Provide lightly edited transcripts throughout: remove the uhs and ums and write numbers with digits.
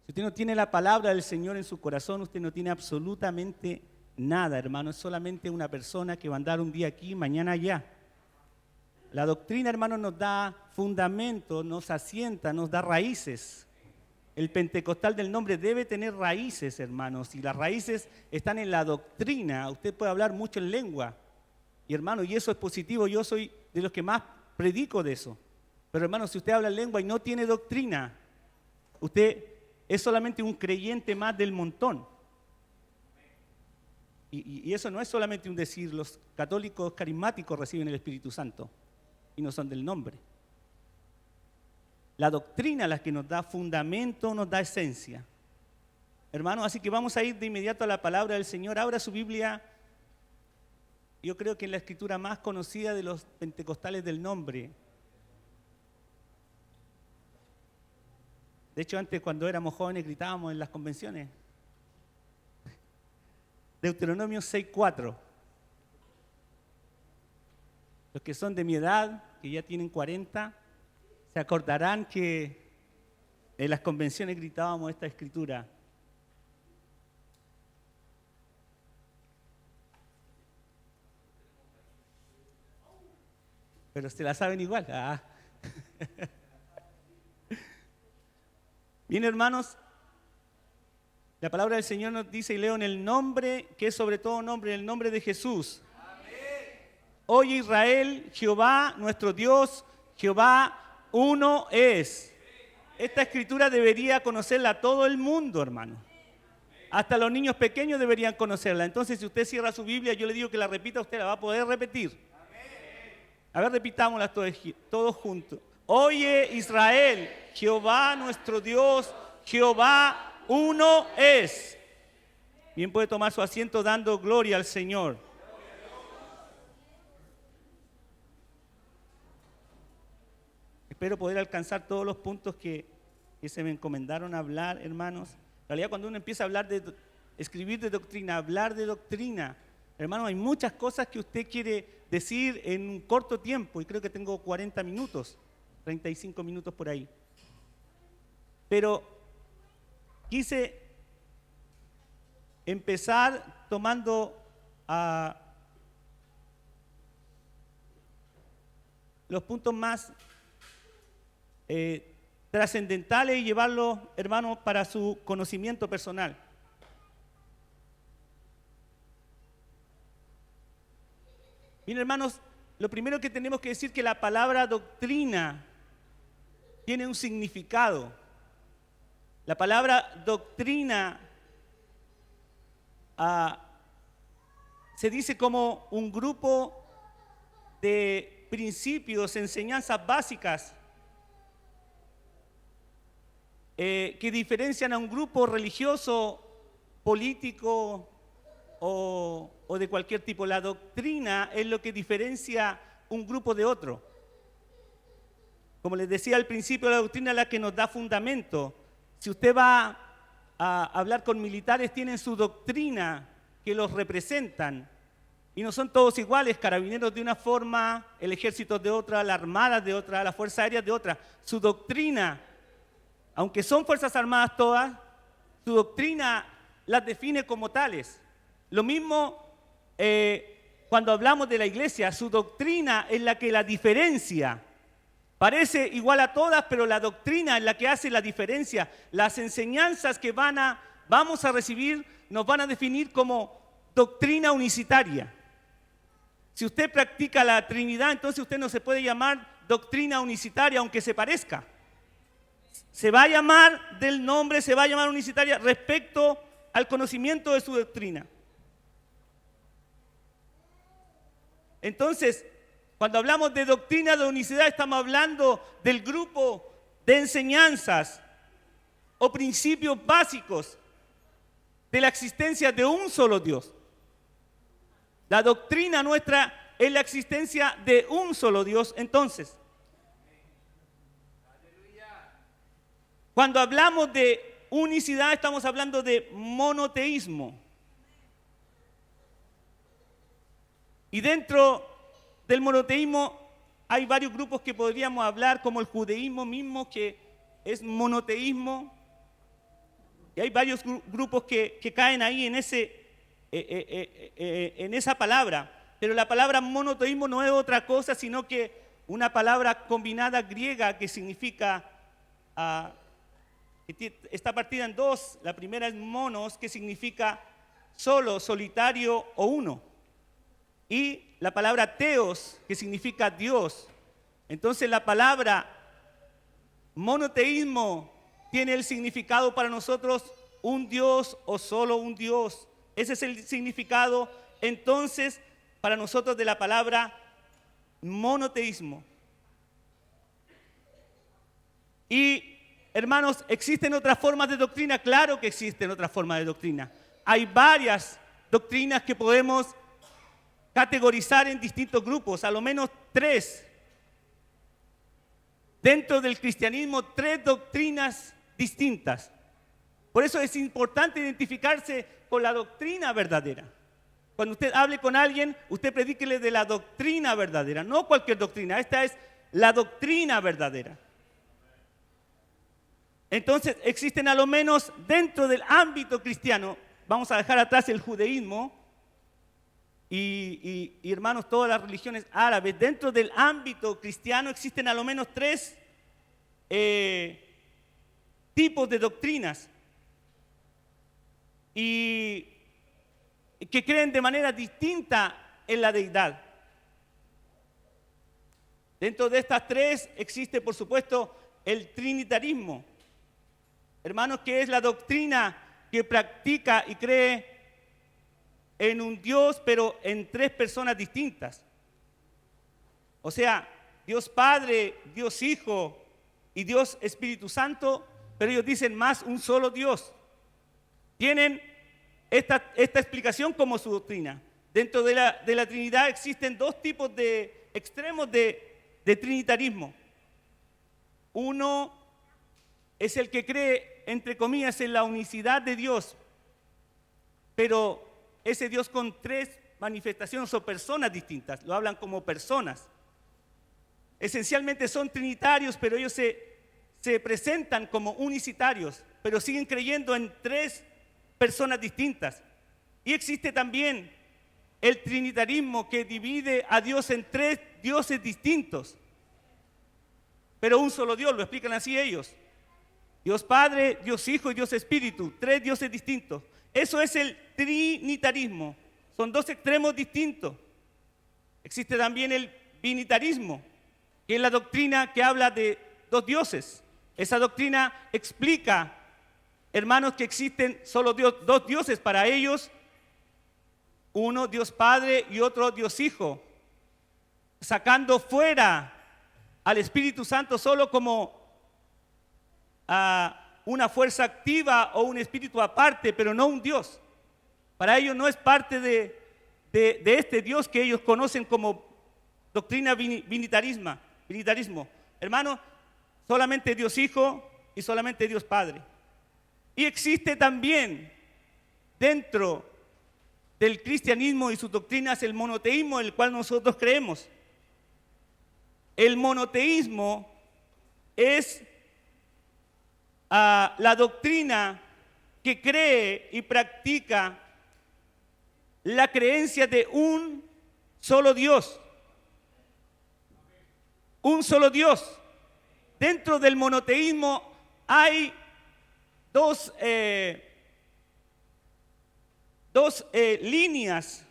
Si usted no tiene la palabra del Señor en su corazón, usted no tiene absolutamente nada, hermano. Es solamente una persona que va a andar un día aquí, mañana allá. La doctrina, hermano, nos da fundamento, nos asienta, nos da raíces. El pentecostal del nombre debe tener raíces, hermanos. Y las raíces están en la doctrina. Usted puede hablar mucho en lengua. Y hermano, y eso es positivo. Yo soy de los que más predico de eso. Pero hermano, si usted habla en lengua y no tiene doctrina, usted es solamente un creyente más del montón. Y eso no es solamente un decir. Los católicos carismáticos reciben el Espíritu Santo y no son del nombre. La doctrina es la que nos da fundamento, nos da esencia. Hermano, así que vamos a ir de inmediato a la palabra del Señor. Abra su Biblia. Yo creo que es la escritura más conocida de los pentecostales del nombre. De hecho, antes cuando éramos jóvenes gritábamos en las convenciones. Deuteronomio 6:4. Los que son de mi edad, que ya tienen 40, se acordarán que en las convenciones gritábamos esta escritura. Pero se la saben igual. Bien, hermanos, la palabra del Señor nos dice, y leo en el nombre, que es sobre todo nombre, en el nombre de Jesús. Amén. Oye Israel, Jehová, nuestro Dios, Jehová, uno es. Esta escritura debería conocerla todo el mundo, hermano. Hasta los niños pequeños deberían conocerla. Entonces, si usted cierra su Biblia, yo le digo que la repita, usted la va a poder repetir. A ver, repitámosla todos juntos. Oye Israel, Jehová nuestro Dios, Jehová uno es. Bien, puede tomar su asiento dando gloria al Señor. Espero poder alcanzar todos los puntos que se me encomendaron a hablar, hermanos. En realidad, cuando uno empieza a hablar escribir de doctrina, hablar de doctrina, hermano, hay muchas cosas que usted quiere decir en un corto tiempo, y creo que tengo 40 minutos, 35 minutos por ahí. Pero quise empezar tomando los puntos más trascendentales y llevarlos, hermanos, para su conocimiento personal. Bien, hermanos, lo primero que tenemos que decir es que la palabra doctrina tiene un significado. La palabra doctrina se dice como un grupo de principios, enseñanzas básicas que diferencian a un grupo religioso, político o de cualquier tipo. La doctrina es lo que diferencia un grupo de otro. Como les decía al principio, la doctrina es la que nos da fundamento. Si usted va a hablar con militares, tienen su doctrina que los representan. Y no son todos iguales, carabineros de una forma, el ejército de otra, la armada de otra, las fuerzas aéreas de otra. Su doctrina, aunque son fuerzas armadas todas, su doctrina las define como tales. Lo mismo cuando hablamos de la iglesia, su doctrina es la que la diferencia. Parece igual a todas, pero la doctrina es la que hace la diferencia. Las enseñanzas que vamos a recibir nos van a definir como doctrina unicitaria. Si usted practica la Trinidad, entonces usted no se puede llamar doctrina unicitaria, aunque se parezca. Se va a llamar del nombre, se va a llamar unicitaria respecto al conocimiento de su doctrina. Entonces, cuando hablamos de doctrina de unicidad, estamos hablando del grupo de enseñanzas o principios básicos de la existencia de un solo Dios. La doctrina nuestra es la existencia de un solo Dios. Entonces, cuando hablamos de unicidad, estamos hablando de monoteísmo. Y dentro del monoteísmo hay varios grupos que podríamos hablar, como el judaísmo mismo, que es monoteísmo. Y hay varios grupos que caen ahí en esa palabra. Pero la palabra monoteísmo no es otra cosa, sino que una palabra combinada griega que significa, está partida en dos. La primera es monos, que significa solo, solitario o uno. Y la palabra teos, que significa Dios. Entonces la palabra monoteísmo tiene el significado para nosotros un Dios o solo un Dios. Ese es el significado entonces para nosotros de la palabra monoteísmo. Y hermanos, ¿existen otras formas de doctrina? Claro que existen otras formas de doctrina. Hay varias doctrinas que podemos categorizar en distintos grupos, a lo menos 3. Dentro del cristianismo, 3 doctrinas distintas. Por eso es importante identificarse con la doctrina verdadera. Cuando usted hable con alguien, usted predíquele de la doctrina verdadera, no cualquier doctrina. Esta es la doctrina verdadera. Entonces, existen a lo menos dentro del ámbito cristiano, vamos a dejar atrás el judaísmo y hermanos, todas las religiones árabes, dentro del ámbito cristiano existen a lo menos 3 tipos de doctrinas y que creen de manera distinta en la deidad. Dentro de estas 3 existe, por supuesto, el trinitarismo. Hermanos, que es la doctrina que practica y cree en un Dios, pero en 3 personas distintas. O sea, Dios Padre, Dios Hijo y Dios Espíritu Santo, pero ellos dicen más un solo Dios. Tienen esta explicación como su doctrina. Dentro de la Trinidad existen 2 tipos de extremos de trinitarismo. Uno es el que cree, entre comillas, en la unicidad de Dios, pero ese Dios con 3 manifestaciones o personas distintas, lo hablan como personas. Esencialmente son trinitarios, pero ellos se presentan como unicitarios, pero siguen creyendo en 3 personas distintas. Y existe también el trinitarismo que divide a Dios en 3 dioses distintos, pero un solo Dios, lo explican así ellos. Dios Padre, Dios Hijo y Dios Espíritu, 3 dioses distintos. Eso es el trinitarismo. Son 2 extremos distintos. Existe también el binitarismo, que es la doctrina que habla de 2 dioses. Esa doctrina explica, hermanos, que existen solo 2 dioses para ellos. Uno Dios Padre y otro Dios Hijo, sacando fuera al Espíritu Santo solo como una fuerza activa o un espíritu aparte, pero no un Dios. Para ellos no es parte de este Dios que ellos conocen como doctrina binitarismo. Hermano, solamente Dios Hijo y solamente Dios Padre. Y existe también dentro del cristianismo y sus doctrinas el monoteísmo, en el cual nosotros creemos. El monoteísmo es la doctrina que cree y practica la creencia de un solo Dios. Un solo Dios. Dentro del monoteísmo hay dos líneas.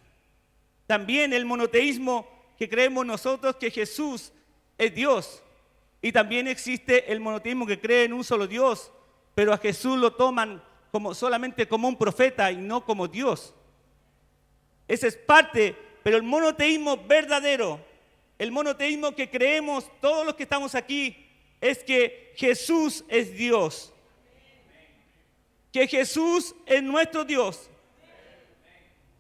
También el monoteísmo que creemos nosotros que Jesús es Dios. Y también existe el monoteísmo que cree en un solo Dios, pero a Jesús lo toman solamente como un profeta y no como Dios. Esa es parte, pero el monoteísmo verdadero, el monoteísmo que creemos todos los que estamos aquí, es que Jesús es Dios. Que Jesús es nuestro Dios.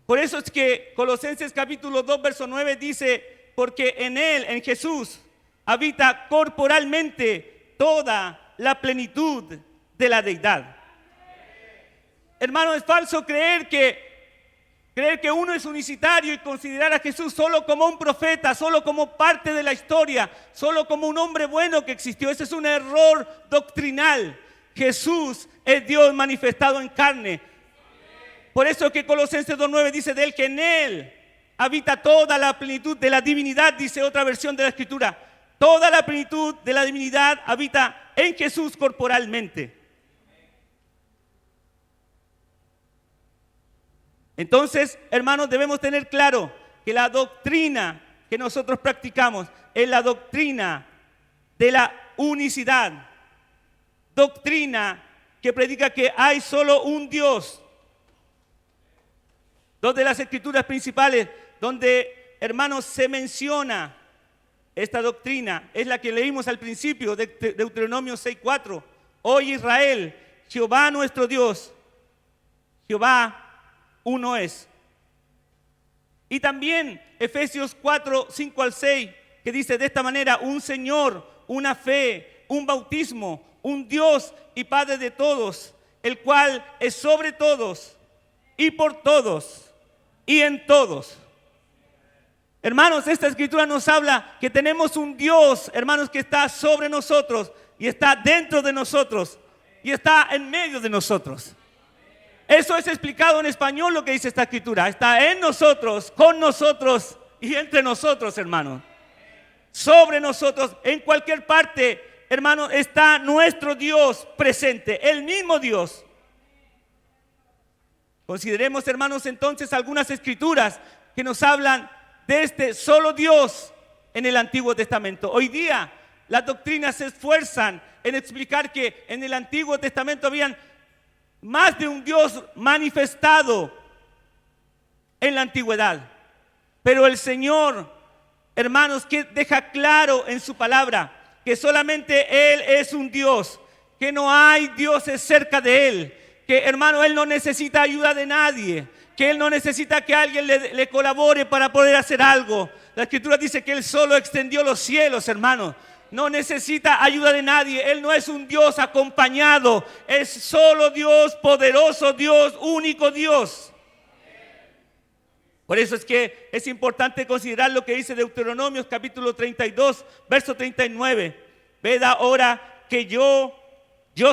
Por eso es que Colosenses capítulo 2, verso 9 dice, porque en Él, en Jesús, habita corporalmente toda la plenitud de la deidad. Hermano, es falso creer que uno es unicitario y considerar a Jesús solo como un profeta, solo como parte de la historia, solo como un hombre bueno que existió. Ese es un error doctrinal. Jesús es Dios manifestado en carne. Por eso que Colosenses 2:9 dice de él que en él habita toda la plenitud de la divinidad, dice otra versión de la Escritura. Toda la plenitud de la divinidad habita en Jesús corporalmente. Entonces, hermanos, debemos tener claro que la doctrina que nosotros practicamos es la doctrina de la unicidad. Doctrina que predica que hay solo un Dios. Dos de las escrituras principales donde, hermanos, se menciona esta doctrina es la que leímos al principio de Deuteronomio 6:4. Oye Israel, Jehová nuestro Dios, Jehová uno es. Y también Efesios 4:5-6, que dice de esta manera: un Señor, una fe, un bautismo, un Dios y Padre de todos, el cual es sobre todos y por todos y en todos. Hermanos, esta escritura nos habla que tenemos un Dios, hermanos, que está sobre nosotros y está dentro de nosotros y está en medio de nosotros. Eso es explicado en español lo que dice esta escritura. Está en nosotros, con nosotros y entre nosotros, hermanos. Sobre nosotros, en cualquier parte, hermanos, está nuestro Dios presente, el mismo Dios. Consideremos, hermanos, entonces algunas escrituras que nos hablan de este solo Dios en el Antiguo Testamento. Hoy día las doctrinas se esfuerzan en explicar que en el Antiguo Testamento habían más de un Dios manifestado en la antigüedad. Pero el Señor, hermanos, que deja claro en su palabra que solamente Él es un Dios, que no hay dioses cerca de Él, que, hermano, Él no necesita ayuda de nadie, que Él no necesita que alguien le colabore para poder hacer algo. La Escritura dice que Él solo extendió los cielos, hermano. No necesita ayuda de nadie. Él no es un Dios acompañado. Es solo Dios, poderoso Dios, único Dios. Por eso es que es importante considerar lo que dice Deuteronomio capítulo 32, verso 39. Ved ahora que yo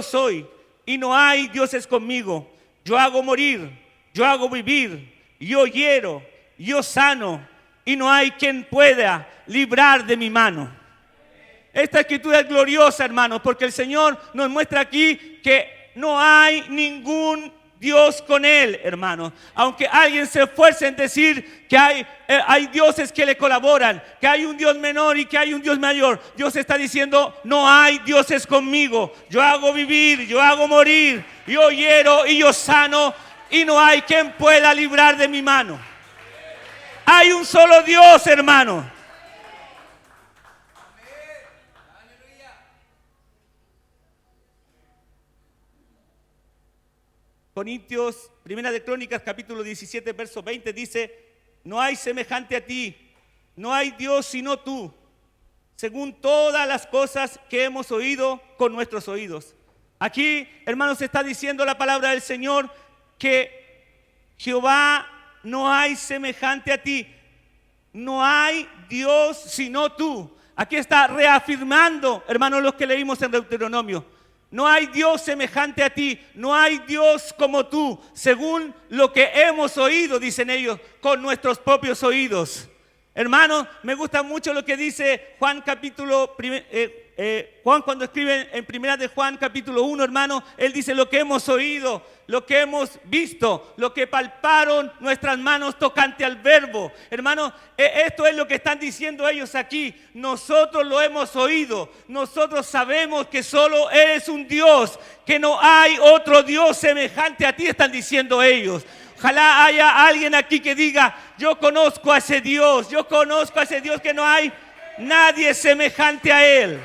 soy y no hay dioses conmigo. Yo hago morir, yo hago vivir, yo hiero, yo sano, y no hay quien pueda librar de mi mano. Esta escritura es gloriosa, hermanos, porque el Señor nos muestra aquí que no hay ningún Dios con Él, hermanos. Aunque alguien se esfuerce en decir que hay dioses que le colaboran, que hay un Dios menor y que hay un Dios mayor, Dios está diciendo: no hay dioses conmigo. Yo hago vivir, yo hago morir, yo hiero y yo sano, y no hay quien pueda librar de mi mano. Hay un solo Dios, hermano. Corintios, Primera de Crónicas, capítulo 17, verso 20, dice: no hay semejante a ti, no hay Dios sino tú, según todas las cosas que hemos oído con nuestros oídos. Aquí, hermanos, está diciendo la palabra del Señor que Jehová, no hay semejante a ti, no hay Dios sino tú. Aquí está reafirmando, hermanos, los que leímos en Deuteronomio. No hay Dios semejante a ti, no hay Dios como tú, según lo que hemos oído, dicen ellos, con nuestros propios oídos. Hermanos, me gusta mucho lo que dice Juan Juan cuando escribe en Primera de Juan capítulo 1, hermano, él dice: lo que hemos oído, lo que hemos visto, lo que palparon nuestras manos tocante al verbo. Hermano, esto es lo que están diciendo ellos aquí. Nosotros lo hemos oído, nosotros sabemos que solo eres un Dios, que no hay otro Dios semejante a ti, están diciendo ellos. Ojalá haya alguien aquí que diga: yo conozco a ese Dios, que no hay nadie semejante a Él.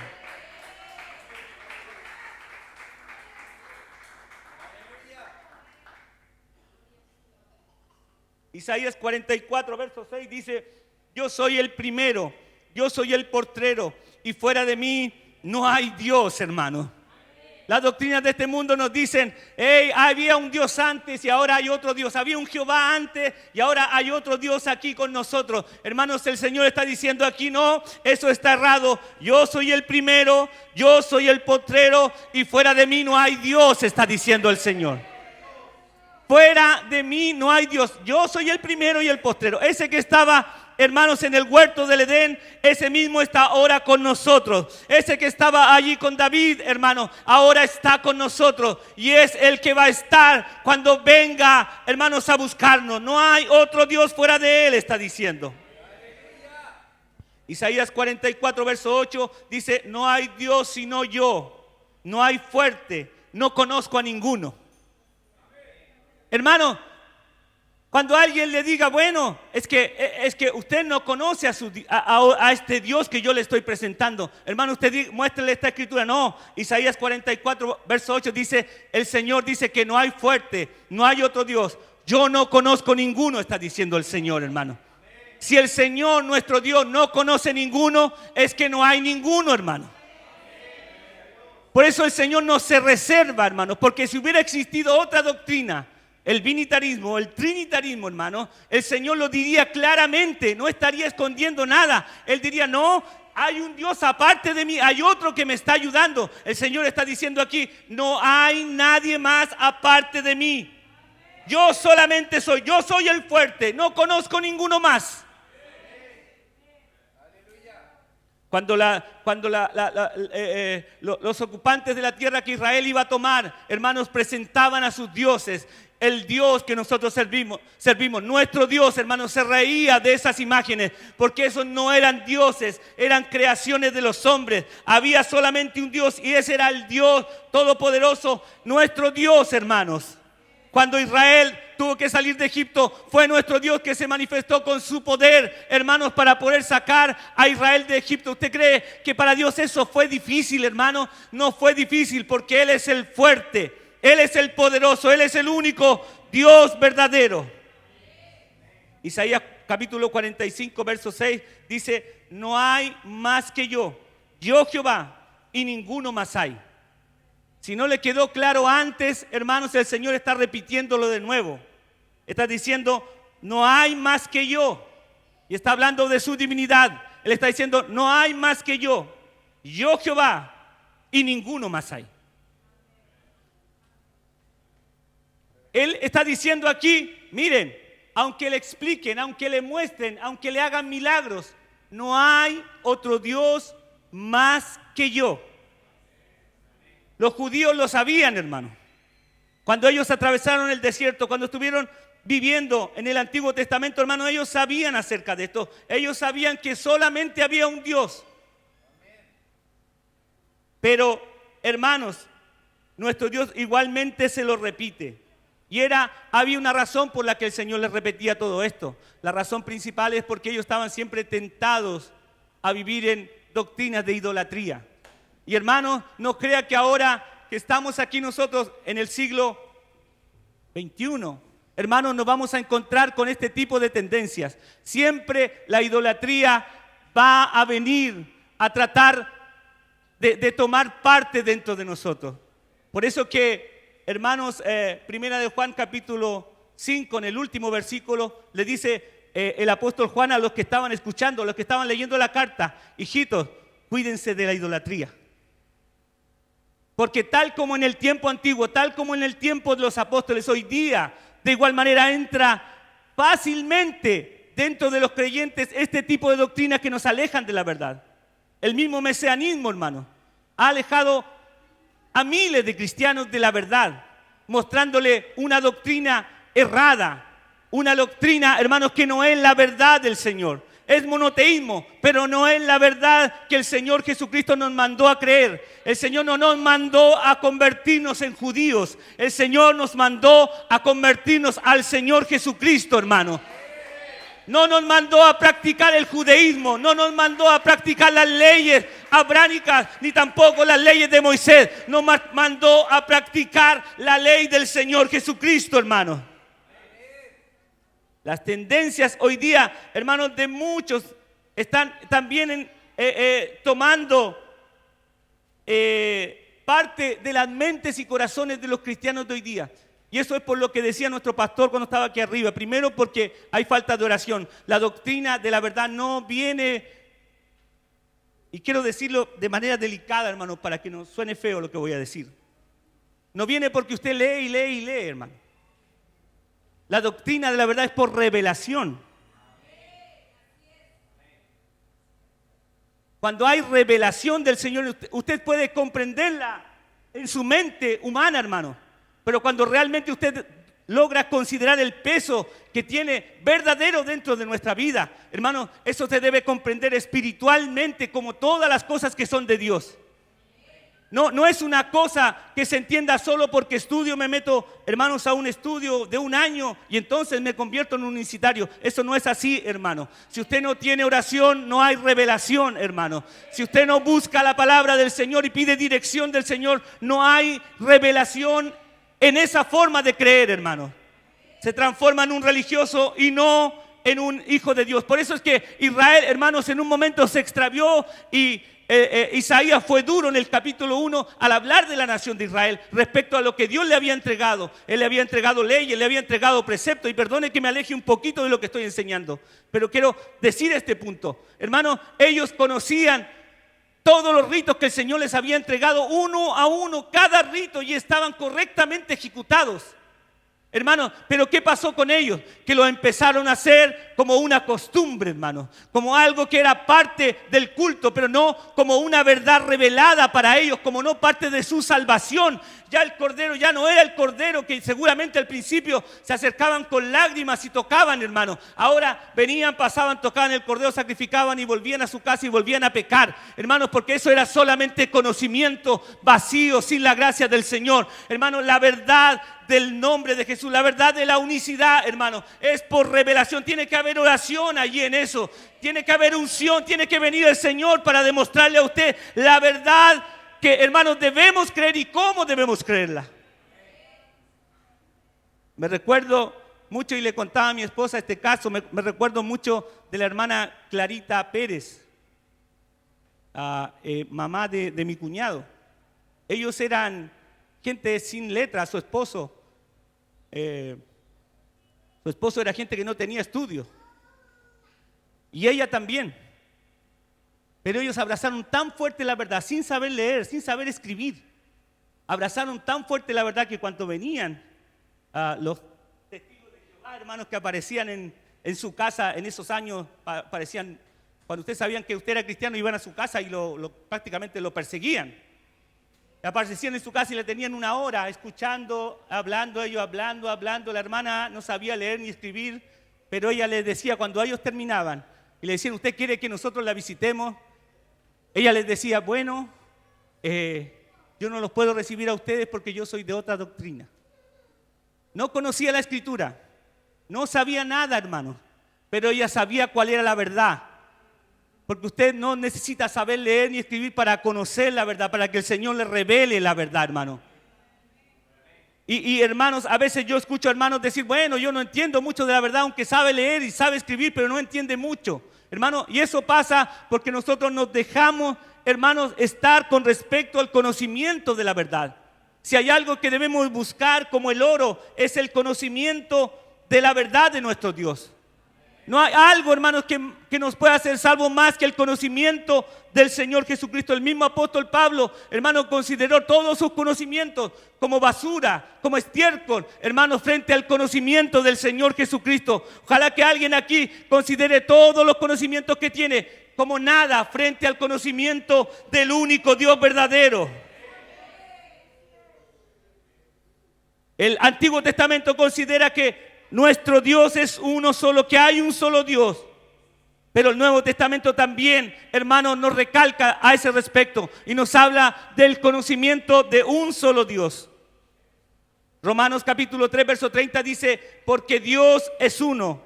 Isaías 44, verso 6 dice: yo soy el primero, yo soy el postrero, y fuera de mí no hay Dios, hermano. Las doctrinas de este mundo nos dicen, hey, había un Dios antes y ahora hay otro Dios. Había un Jehová antes y ahora hay otro Dios aquí con nosotros. Hermanos, el Señor está diciendo aquí, no, eso está errado. Yo soy el primero, yo soy el postrero y fuera de mí no hay Dios, está diciendo el Señor. Fuera de mí no hay Dios. Yo soy el primero y el postrero. Ese que estaba, hermanos, en el huerto del Edén, ese mismo está ahora con nosotros. Ese que estaba allí con David, hermano, ahora está con nosotros. Y es el que va a estar cuando venga, hermanos, a buscarnos. No hay otro Dios fuera de él, está diciendo. Isaías 44, verso 8, dice, no hay Dios sino yo. No hay fuerte, no conozco a ninguno. Hermano, cuando alguien le diga, bueno, es que usted no conoce a este Dios que yo le estoy presentando. Hermano, usted muéstrele esta escritura. No, Isaías 44, verso 8 dice, el Señor dice que no hay fuerte, no hay otro Dios. Yo no conozco ninguno, está diciendo el Señor, hermano. Si el Señor, nuestro Dios, no conoce ninguno, es que no hay ninguno, hermano. Por eso el Señor no se reserva, hermano, porque si hubiera existido otra doctrina, el binitarismo, el trinitarismo, hermano, el Señor lo diría claramente, no estaría escondiendo nada. Él diría, no, hay un Dios aparte de mí, hay otro que me está ayudando. El Señor está diciendo aquí, no hay nadie más aparte de mí. Yo solamente soy, yo soy el fuerte, no conozco ninguno más. Cuando los ocupantes de la tierra que Israel iba a tomar, hermanos, presentaban a sus dioses. El Dios que nosotros servimos, nuestro Dios, hermanos, se reía de esas imágenes, porque esos no eran dioses, eran creaciones de los hombres. Había solamente un Dios y ese era el Dios todopoderoso, nuestro Dios, hermanos. Cuando Israel tuvo que salir de Egipto, fue nuestro Dios que se manifestó con su poder, hermanos, para poder sacar a Israel de Egipto. ¿Usted cree que para Dios eso fue difícil, hermano? No fue difícil, porque Él es el fuerte, Él es el poderoso, Él es el único Dios verdadero. Isaías capítulo 45, verso 6 dice, no hay más que yo Jehová, y ninguno más hay. Si no le quedó claro antes, hermanos, el Señor está repitiéndolo de nuevo. Está diciendo, no hay más que yo. Y está hablando de su divinidad. Él está diciendo, no hay más que yo Jehová, y ninguno más hay. Él está diciendo aquí, miren, aunque le expliquen, aunque le muestren, aunque le hagan milagros, no hay otro Dios más que yo. Los judíos lo sabían, hermano. Cuando ellos atravesaron el desierto, cuando estuvieron viviendo en el Antiguo Testamento, hermano, ellos sabían acerca de esto. Ellos sabían que solamente había un Dios. Pero, hermanos, nuestro Dios igualmente se lo repite. Y había una razón por la que el Señor les repetía todo esto. La razón principal es porque ellos estaban siempre tentados a vivir en doctrinas de idolatría. Y hermanos, no crea que ahora que estamos aquí nosotros en el siglo XXI, hermanos, nos vamos a encontrar con este tipo de tendencias. Siempre la idolatría va a venir a tratar de tomar parte dentro de nosotros. Por eso que, hermanos, primera de Juan capítulo 5, en el último versículo, le dice el apóstol Juan a los que estaban escuchando, a los que estaban leyendo la carta, hijitos, cuídense de la idolatría. Porque tal como en el tiempo antiguo, tal como en el tiempo de los apóstoles, hoy día de igual manera entra fácilmente dentro de los creyentes este tipo de doctrinas que nos alejan de la verdad. El mismo mesianismo, hermano, ha alejado a miles de cristianos de la verdad, mostrándole una doctrina errada, una doctrina, hermanos, que no es la verdad del Señor. Es monoteísmo, pero no es la verdad que el Señor Jesucristo nos mandó a creer. El Señor no nos mandó a convertirnos en judíos. El Señor nos mandó a convertirnos al Señor Jesucristo, hermano. No nos mandó a practicar el judaísmo, no nos mandó a practicar las leyes abránicas, ni tampoco las leyes de Moisés. Nos mandó a practicar la ley del Señor Jesucristo, hermano. Las tendencias hoy día, hermanos, de muchos están también tomando parte de las mentes y corazones de los cristianos de hoy día. Y eso es por lo que decía nuestro pastor cuando estaba aquí arriba. Primero, porque hay falta de oración. La doctrina de la verdad no viene, y quiero decirlo de manera delicada, hermano, para que no suene feo lo que voy a decir. No viene porque usted lee y lee y lee, hermano. La doctrina de la verdad es por revelación. Cuando hay revelación del Señor, usted puede comprenderla en su mente humana, hermano. Pero cuando realmente usted logra considerar el peso que tiene verdadero dentro de nuestra vida, hermano, eso se debe comprender espiritualmente como todas las cosas que son de Dios. No es una cosa que se entienda solo porque estudio, me meto, hermanos, a un estudio de un año y entonces me convierto en un universitario. Eso no es así, hermano. Si usted no tiene oración, no hay revelación, hermano. Si usted no busca la palabra del Señor y pide dirección del Señor, no hay revelación en esa forma de creer, hermano. Se transforma en un religioso y no en un hijo de Dios. Por eso es que Israel, hermanos, en un momento se extravió y Isaías fue duro en el capítulo 1 al hablar de la nación de Israel respecto a lo que Dios le había entregado. Él le había entregado leyes, le había entregado preceptos. Y perdone que me aleje un poquito de lo que estoy enseñando, pero quiero decir este punto. Hermano, ellos conocían todos los ritos que el Señor les había entregado uno a uno, cada rito, y estaban correctamente ejecutados. Hermano, pero ¿qué pasó con ellos? Que lo empezaron a hacer como una costumbre, hermano, como algo que era parte del culto, pero no como una verdad revelada para ellos, como no parte de su salvación. Ya el cordero ya no era el cordero que seguramente al principio se acercaban con lágrimas y tocaban, hermano. Ahora venían, pasaban, tocaban el cordero, sacrificaban y volvían a su casa y volvían a pecar, hermanos, porque eso era solamente conocimiento vacío, sin la gracia del Señor. Hermano, la verdad del nombre de Jesús, la verdad de la unicidad, hermano, es por revelación. Tiene que haber oración allí en eso, tiene que haber unción, tiene que venir el Señor para demostrarle a usted la verdad que, hermanos, debemos creer y cómo debemos creerla. Me recuerdo mucho, y le contaba a mi esposa este caso, me recuerdo mucho de la hermana Clarita Pérez, mamá de mi cuñado. Ellos eran gente sin letra. Su esposo era gente que no tenía estudio, y ella también. Pero ellos abrazaron tan fuerte la verdad, sin saber leer, sin saber escribir. Abrazaron tan fuerte la verdad que cuando venían los testigos de Jehová, hermanos, que aparecían en su casa en esos años, parecían, cuando ustedes sabían que usted era cristiano, iban a su casa y prácticamente lo perseguían. Aparecían en su casa y le tenían una hora escuchando, hablando, ellos hablando. La hermana no sabía leer ni escribir, pero ella les decía, cuando ellos terminaban y le decían, ¿usted quiere que nosotros la visitemos? Ella les decía, bueno, yo no los puedo recibir a ustedes porque yo soy de otra doctrina. No conocía la escritura, no sabía nada, hermano, pero ella sabía cuál era la verdad. Porque usted no necesita saber leer ni escribir para conocer la verdad, para que el Señor le revele la verdad, hermano. Y hermanos, a veces yo escucho hermanos decir, bueno, yo no entiendo mucho de la verdad, aunque sabe leer y sabe escribir, pero no entiende mucho. Hermano, y eso pasa porque nosotros nos dejamos, hermanos, estar con respecto al conocimiento de la verdad. Si hay algo que debemos buscar como el oro, es el conocimiento de la verdad de nuestro Dios. No hay algo, hermanos, que nos pueda hacer salvos más que el conocimiento del Señor Jesucristo. El mismo apóstol Pablo, hermano, consideró todos sus conocimientos como basura, como estiércol, hermanos, frente al conocimiento del Señor Jesucristo. Ojalá que alguien aquí considere todos los conocimientos que tiene como nada frente al conocimiento del único Dios verdadero. El Antiguo Testamento considera que nuestro Dios es uno solo, que hay un solo Dios. Pero el Nuevo Testamento también, hermanos, nos recalca a ese respecto y nos habla del conocimiento de un solo Dios. Romanos capítulo 3, verso 30 dice, porque Dios es uno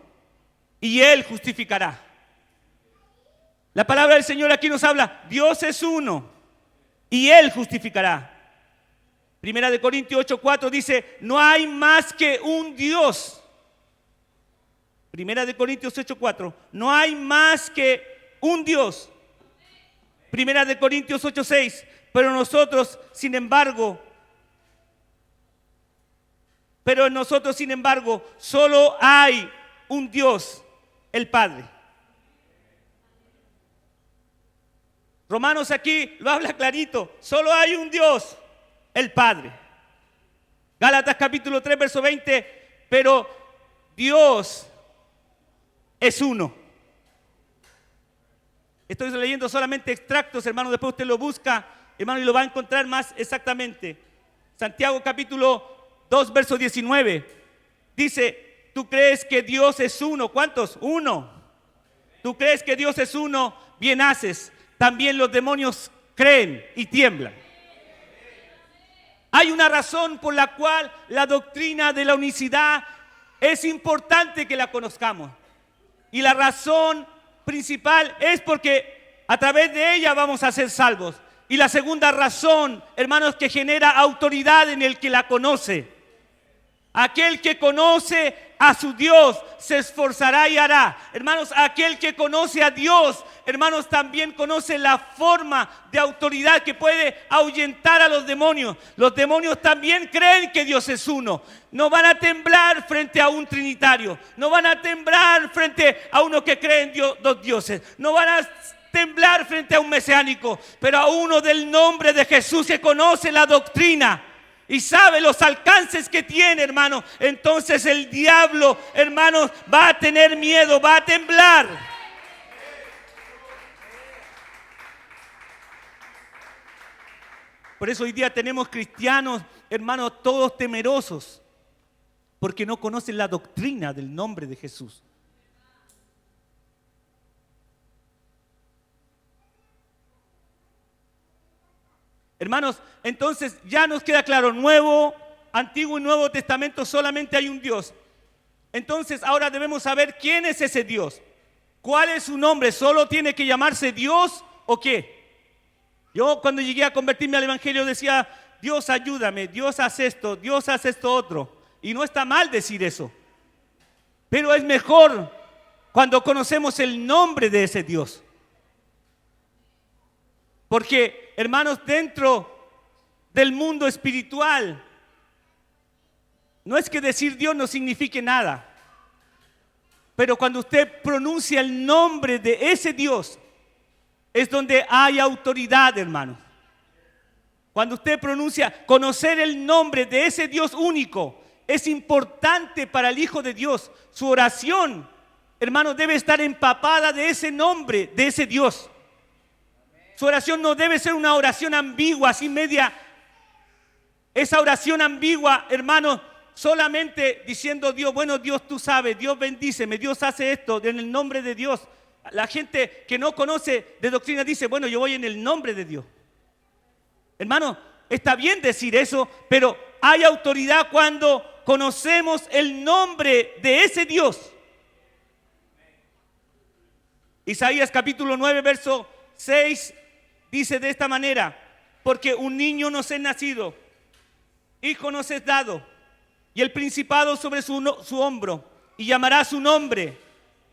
y Él justificará. La palabra del Señor aquí nos habla, Dios es uno y Él justificará. Primera de Corintios 8:4 dice, no hay más que un Dios. Primera de Corintios 8:4, no hay más que un Dios. Primera de Corintios 8:6, pero nosotros, sin embargo, solo hay un Dios, el Padre. Romanos aquí lo habla clarito, solo hay un Dios, el Padre. Gálatas capítulo 3, verso 20, pero Dios es uno. Estoy leyendo solamente extractos, hermano, después usted lo busca, hermano, y lo va a encontrar más exactamente. Santiago capítulo 2, verso 19, dice, ¿tú crees que Dios es uno? ¿Cuántos? Uno. ¿Tú crees que Dios es uno? Bien haces. También los demonios creen y tiemblan. Hay una razón por la cual la doctrina de la unicidad es importante que la conozcamos. Y la razón principal es porque a través de ella vamos a ser salvos. Y la segunda razón, hermanos, que genera autoridad en el que la conoce. Aquel que conoce a su Dios se esforzará y hará. Hermanos, aquel que conoce a Dios, hermanos, también conoce la forma de autoridad que puede ahuyentar a los demonios. Los demonios también creen que Dios es uno. No van a temblar frente a un trinitario. No van a temblar frente a uno que cree en dos dioses. No van a temblar frente a un mesiánico, pero a uno del nombre de Jesús que conoce la doctrina y sabe los alcances que tiene, hermano. Entonces el diablo, hermanos, va a tener miedo, va a temblar. Por eso hoy día tenemos cristianos, hermanos, todos temerosos, porque no conocen la doctrina del nombre de Jesús. Hermanos, entonces ya nos queda claro, Antiguo y Nuevo Testamento solamente hay un Dios. Entonces ahora debemos saber quién es ese Dios. ¿Cuál es su nombre? ¿Solo tiene que llamarse Dios o qué? Yo cuando llegué a convertirme al Evangelio decía, Dios ayúdame, Dios hace esto, Dios hace esto otro. Y no está mal decir eso. Pero es mejor cuando conocemos el nombre de ese Dios. Porque, hermanos, dentro del mundo espiritual, no es que decir Dios no signifique nada. Pero cuando usted pronuncia el nombre de ese Dios, es donde hay autoridad, hermanos. Cuando usted pronuncia, conocer el nombre de ese Dios único, es importante para el Hijo de Dios. Su oración, hermanos, debe estar empapada de ese nombre, de ese Dios. Su oración no debe ser una oración ambigua, así media. Esa oración ambigua, hermano, solamente diciendo Dios, bueno, Dios tú sabes, Dios bendíceme, Dios hace esto en el nombre de Dios. La gente que no conoce de doctrina dice, bueno, yo voy en el nombre de Dios. Hermano, está bien decir eso, pero hay autoridad cuando conocemos el nombre de ese Dios. Isaías capítulo 9, verso 6 dice de esta manera, porque un niño nos es nacido, hijo nos es dado, y el principado sobre su hombro, y llamará su nombre.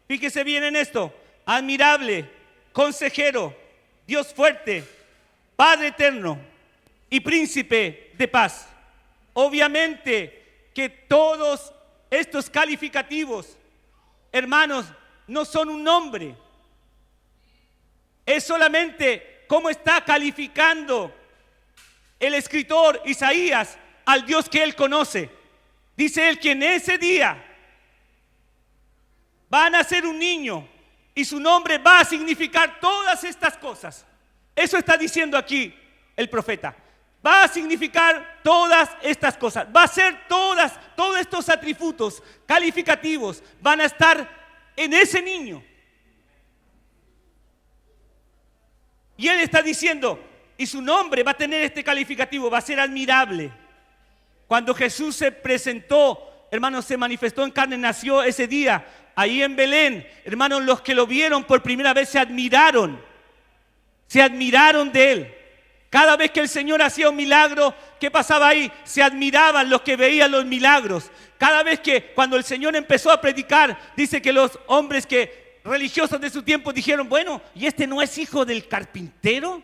Fíjese bien en esto, admirable, consejero, Dios fuerte, Padre eterno y príncipe de paz. Obviamente que todos estos calificativos, hermanos, no son un nombre. Es solamente cómo está calificando el escritor Isaías al Dios que él conoce. Dice él que en ese día va a nacer un niño y su nombre va a significar todas estas cosas. Eso está diciendo aquí el profeta. Va a significar todas estas cosas. Va a ser todos estos atributos calificativos van a estar en ese niño. Y él está diciendo, y su nombre va a tener este calificativo, va a ser admirable. Cuando Jesús se presentó, hermanos, se manifestó en carne, nació ese día, ahí en Belén, hermanos, los que lo vieron por primera vez se admiraron de él. Cada vez que el Señor hacía un milagro, ¿qué pasaba ahí? Se admiraban los que veían los milagros. Cada vez que cuando el Señor empezó a predicar, dice que los hombres religiosos de su tiempo dijeron, bueno, ¿y este no es hijo del carpintero?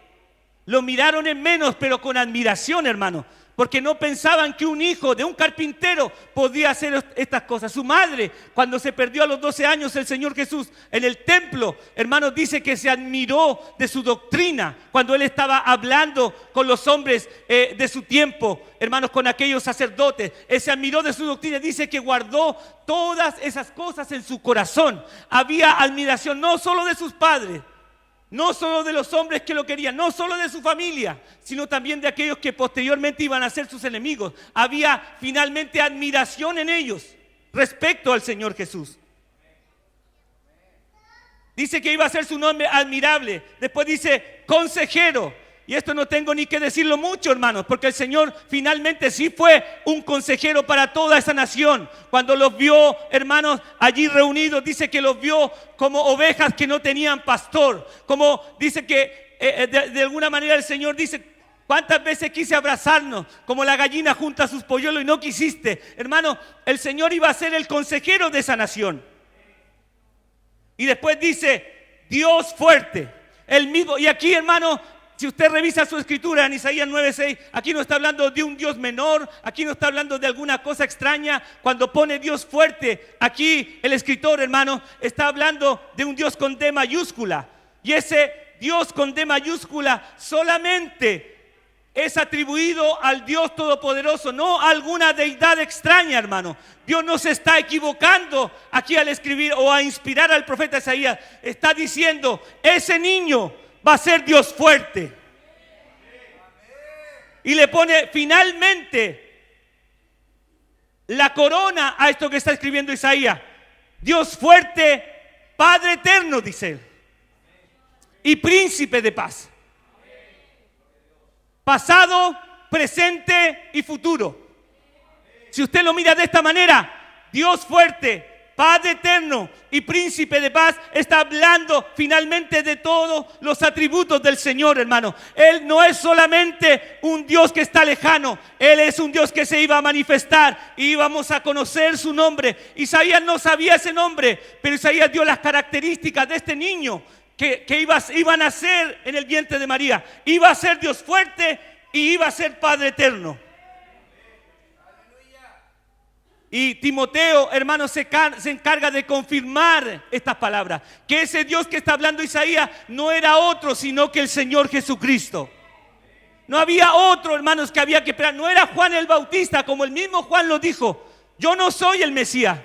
Lo miraron en menos, pero con admiración, hermano, porque no pensaban que un hijo de un carpintero podía hacer estas cosas. Su madre, cuando se perdió a los 12 años el Señor Jesús en el templo, hermanos, dice que se admiró de su doctrina cuando él estaba hablando con los hombres de su tiempo, hermanos, con aquellos sacerdotes. Él se admiró de su doctrina, dice que guardó todas esas cosas en su corazón. Había admiración no solo de sus padres, no solo de los hombres que lo querían, no solo de su familia, sino también de aquellos que posteriormente iban a ser sus enemigos. Había finalmente admiración en ellos respecto al Señor Jesús. Dice que iba a ser su nombre admirable. Después dice consejero. Y esto no tengo ni que decirlo mucho, hermanos, porque el Señor finalmente sí fue un consejero para toda esa nación. Cuando los vio, hermanos, allí reunidos, dice que los vio como ovejas que no tenían pastor. Como dice que de alguna manera el Señor dice: ¿cuántas veces quise abrazarnos como la gallina junta a sus polluelos y no quisiste? Hermano, el Señor iba a ser el consejero de esa nación. Y después dice Dios fuerte, el mismo. Y aquí, hermano, si usted revisa su escritura en Isaías 9:6, aquí no está hablando de un Dios menor, aquí no está hablando de alguna cosa extraña. Cuando pone Dios fuerte, aquí el escritor, hermano, está hablando de un Dios con D mayúscula. Y ese Dios con D mayúscula solamente es atribuido al Dios Todopoderoso, no a alguna deidad extraña, hermano. Dios no se está equivocando aquí al escribir o a inspirar al profeta Isaías. Está diciendo: ese niño va a ser Dios fuerte. Y le pone finalmente la corona a esto que está escribiendo Isaías. Dios fuerte, Padre eterno, dice él, y príncipe de paz. Pasado, presente y futuro. Si usted lo mira de esta manera, Dios fuerte, Padre eterno y príncipe de paz, está hablando finalmente de todos los atributos del Señor, hermano. Él no es solamente un Dios que está lejano, Él es un Dios que se iba a manifestar y íbamos a conocer su nombre. Isaías no sabía ese nombre, pero Isaías dio las características de este niño que iba a nacer en el vientre de María. Iba a ser Dios fuerte y iba a ser Padre eterno. Y Timoteo, hermano, se encarga de confirmar estas palabras, que ese Dios que está hablando Isaías no era otro sino que el Señor Jesucristo. No había otro, hermanos, que había que esperar. No era Juan el Bautista, como el mismo Juan lo dijo: yo no soy el Mesías,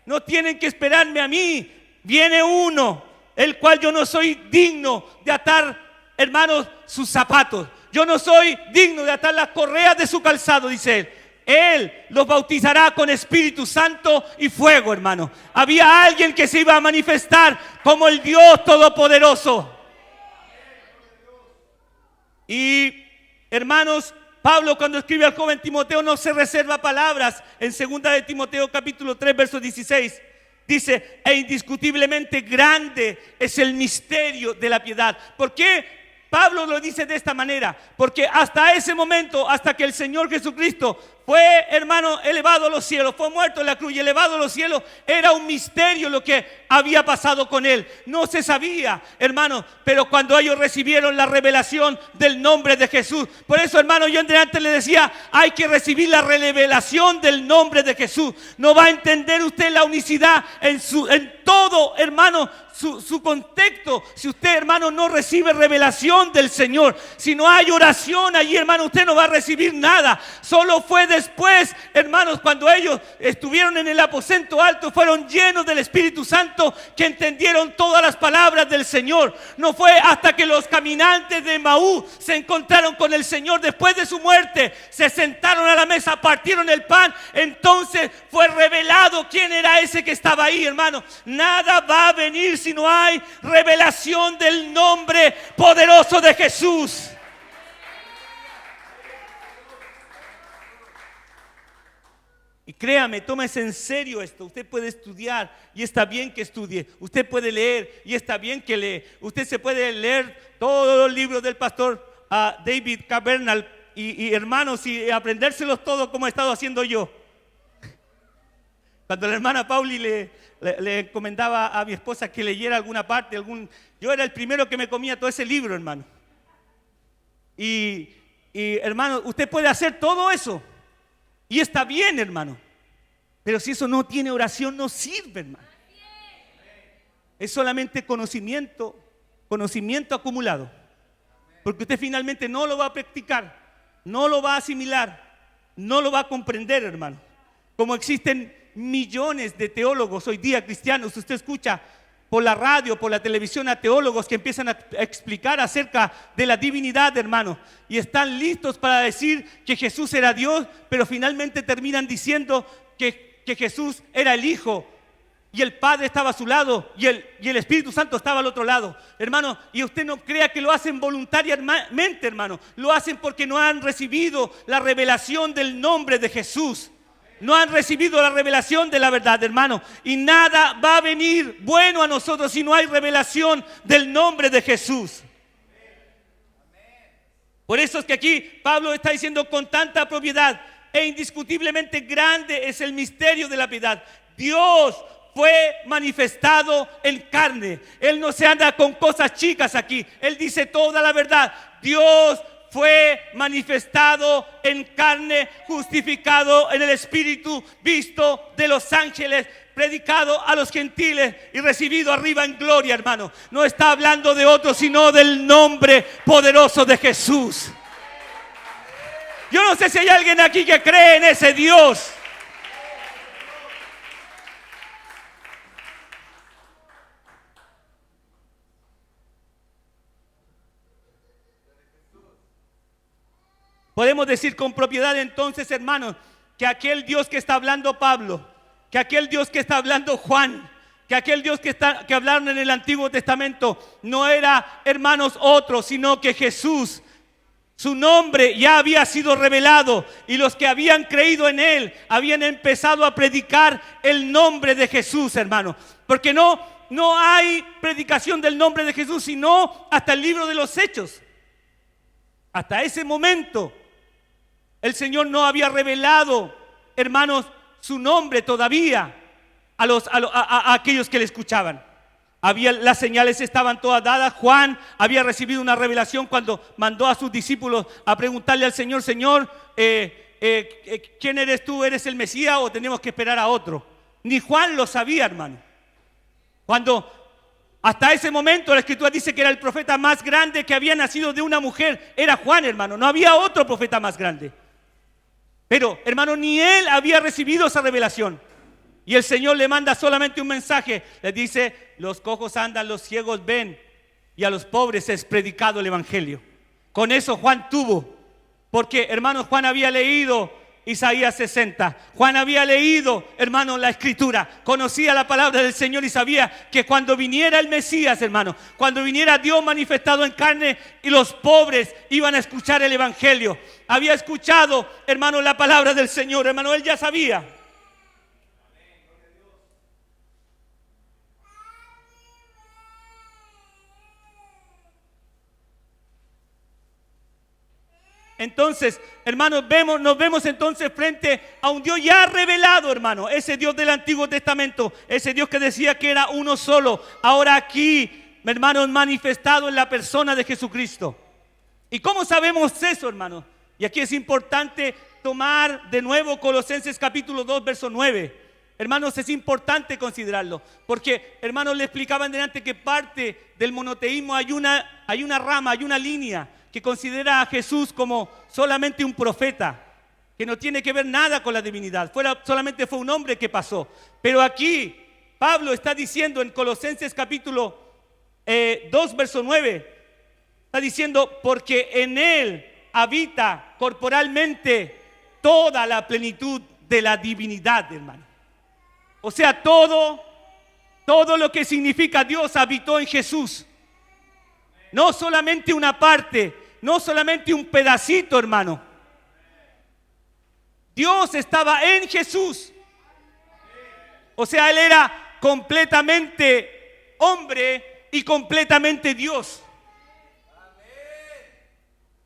no tienen que esperarme a mí, viene uno, el cual yo no soy digno de atar, hermanos, sus zapatos. Yo no soy digno de atar las correas de su calzado, dice él. Él los bautizará con Espíritu Santo y fuego, hermano. Había alguien que se iba a manifestar como el Dios Todopoderoso. Y, hermanos, Pablo, cuando escribe al joven Timoteo, no se reserva palabras. En 2 de Timoteo capítulo 3, verso 16, dice: e indiscutiblemente grande es el misterio de la piedad. ¿Por qué Pablo lo dice de esta manera? Porque hasta ese momento, hasta que el Señor Jesucristo fue, hermano, elevado a los cielos, fue muerto en la cruz y elevado a los cielos, era un misterio lo que había pasado con él. No se sabía, hermano, pero cuando ellos recibieron la revelación del nombre de Jesús. Por eso, hermano, yo antes le decía: hay que recibir la revelación del nombre de Jesús. No va a entender usted la unicidad en todo, hermano, su contexto, si usted, hermano, no recibe revelación del Señor. Si no hay oración allí, hermano, usted no va a recibir nada. Solo fue después, hermanos, cuando ellos estuvieron en el aposento alto, fueron llenos del Espíritu Santo, que entendieron todas las palabras del Señor. No fue hasta que los caminantes de Emaús se encontraron con el Señor después de su muerte, se sentaron a la mesa, partieron el pan, entonces fue revelado quién era ese que estaba ahí, hermano. Nada va a venir si no hay revelación del nombre poderoso de Jesús. Y créame, tómese en serio esto. Usted puede estudiar y está bien que estudie. Usted puede leer y está bien que lee. Usted se puede leer todos los libros del pastor David Cabernal y hermanos, y aprendérselos todos como he estado haciendo yo. Cuando la hermana Pauli le encomendaba a mi esposa que leyera alguna parte, yo era el primero que me comía todo ese libro, hermano. Y hermano, usted puede hacer todo eso. Y está bien, hermano. Pero si eso no tiene oración, no sirve, hermano. Es solamente conocimiento acumulado. Porque usted finalmente no lo va a practicar, no lo va a asimilar, no lo va a comprender, hermano. Como existen millones de teólogos hoy día cristianos, usted escucha por la radio, por la televisión a teólogos que empiezan a explicar acerca de la divinidad, hermano, y están listos para decir que Jesús era Dios, pero finalmente terminan diciendo que Jesús era el Hijo y el Padre estaba a su lado y el Espíritu Santo estaba al otro lado, hermano. Y usted no crea que lo hacen voluntariamente, hermano. Lo hacen porque no han recibido la revelación del nombre de Jesús. No han recibido la revelación de la verdad, hermano. Y nada va a venir bueno a nosotros si no hay revelación del nombre de Jesús. Por eso es que aquí Pablo está diciendo con tanta propiedad: e indiscutiblemente grande es el misterio de la piedad. Dios fue manifestado en carne. Él no se anda con cosas chicas aquí. Él dice toda la verdad. Dios fue manifestado en carne, justificado en el Espíritu, visto de los ángeles, predicado a los gentiles y recibido arriba en gloria, hermano. No está hablando de otro, sino del nombre poderoso de Jesús. Yo no sé si hay alguien aquí que cree en ese Dios. Podemos decir con propiedad entonces, hermanos, que aquel Dios que está hablando Pablo, que aquel Dios que está hablando Juan, que aquel Dios que hablaron en el Antiguo Testamento no era, hermanos, otro, sino que Jesús, su nombre ya había sido revelado, y los que habían creído en Él habían empezado a predicar el nombre de Jesús, hermano. Porque no hay predicación del nombre de Jesús sino hasta el libro de los Hechos. Hasta ese momento el Señor no había revelado, hermanos, su nombre todavía a aquellos que le escuchaban. Las señales estaban todas dadas. Juan había recibido una revelación cuando mandó a sus discípulos a preguntarle al Señor: Señor, ¿quién eres tú? ¿Eres el Mesías o tenemos que esperar a otro? Ni Juan lo sabía, hermano. Hasta ese momento la Escritura dice que era el profeta más grande que había nacido de una mujer. Era Juan, hermano. No había otro profeta más grande. Pero, hermano, ni él había recibido esa revelación. Y el Señor le manda solamente un mensaje. Le dice: los cojos andan, los ciegos ven, y a los pobres es predicado el Evangelio. Con eso Juan tuvo. Porque, hermano, Juan había leído Isaías 60. Juan había leído, hermano, la Escritura. Conocía la palabra del Señor y sabía que cuando viniera el Mesías, hermano, cuando viniera Dios manifestado en carne, y los pobres iban a escuchar el Evangelio. Había escuchado, hermano, la palabra del Señor, hermano. Él ya sabía. Entonces, hermanos, nos vemos entonces frente a un Dios ya revelado, hermano. Ese Dios del Antiguo Testamento, ese Dios que decía que era uno solo, ahora aquí, hermanos, manifestado en la persona de Jesucristo. ¿Y cómo sabemos eso, hermano? Y aquí es importante tomar de nuevo Colosenses capítulo 2, verso 9. Hermanos, es importante considerarlo, porque, hermanos, le explicaban delante que parte del monoteísmo hay una rama, hay una línea que considera a Jesús como solamente un profeta, que no tiene que ver nada con la divinidad. Solamente fue un hombre que pasó. Pero aquí Pablo está diciendo en Colosenses capítulo 2, verso 9, está diciendo: porque en él habita corporalmente toda la plenitud de la divinidad, hermano. O sea, todo lo que significa Dios habitó en Jesús. No solamente una parte, no solamente un pedacito, hermano. Dios estaba en Jesús. O sea, Él era completamente hombre y completamente Dios.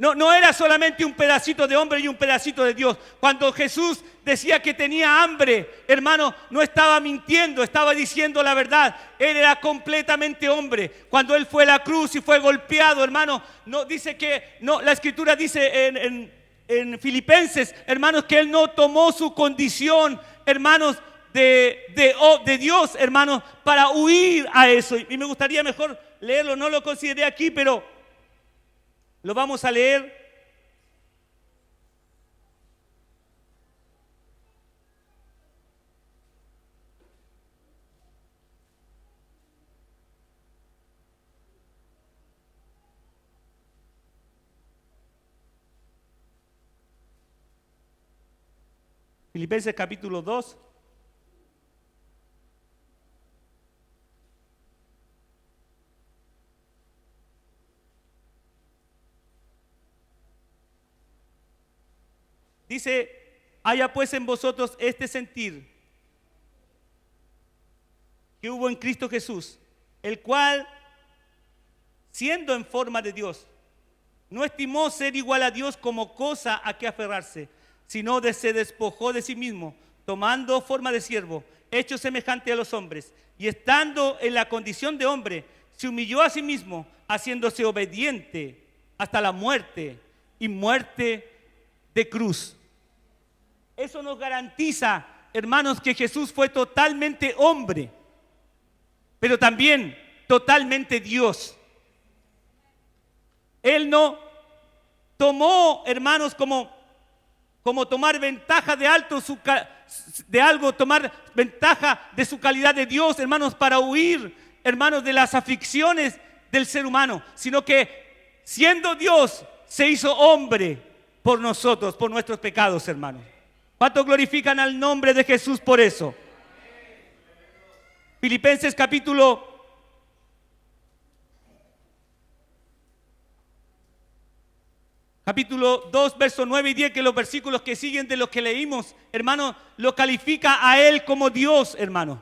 No era solamente un pedacito de hombre y un pedacito de Dios. Cuando Jesús decía que tenía hambre, hermano, no estaba mintiendo, estaba diciendo la verdad. Él era completamente hombre. Cuando Él fue a la cruz y fue golpeado, hermano, no dice que, no, la Escritura dice en Filipenses, hermanos, que Él no tomó su condición, hermanos, de Dios, hermanos, para huir a eso. Y me gustaría mejor leerlo, no lo consideré aquí, pero lo vamos a leer. Filipenses capítulo 2. Dice, haya pues en vosotros este sentir que hubo en Cristo Jesús, el cual, siendo en forma de Dios, no estimó ser igual a Dios como cosa a que aferrarse, sino se despojó de sí mismo, tomando forma de siervo, hecho semejante a los hombres, y estando en la condición de hombre, se humilló a sí mismo, haciéndose obediente hasta la muerte, y muerte de cruz. Eso nos garantiza, hermanos, que Jesús fue totalmente hombre, pero también totalmente Dios. Él no tomó, hermanos, como tomar ventaja de algo, tomar ventaja de su calidad de Dios, hermanos, para huir, hermanos, de las aflicciones del ser humano, sino que siendo Dios se hizo hombre por nosotros, por nuestros pecados, hermanos. ¿Cuántos glorifican al nombre de Jesús por eso? Filipenses capítulo 2, versos 9 y 10, que los versículos que siguen de los que leímos, hermano, lo califica a Él como Dios, hermano.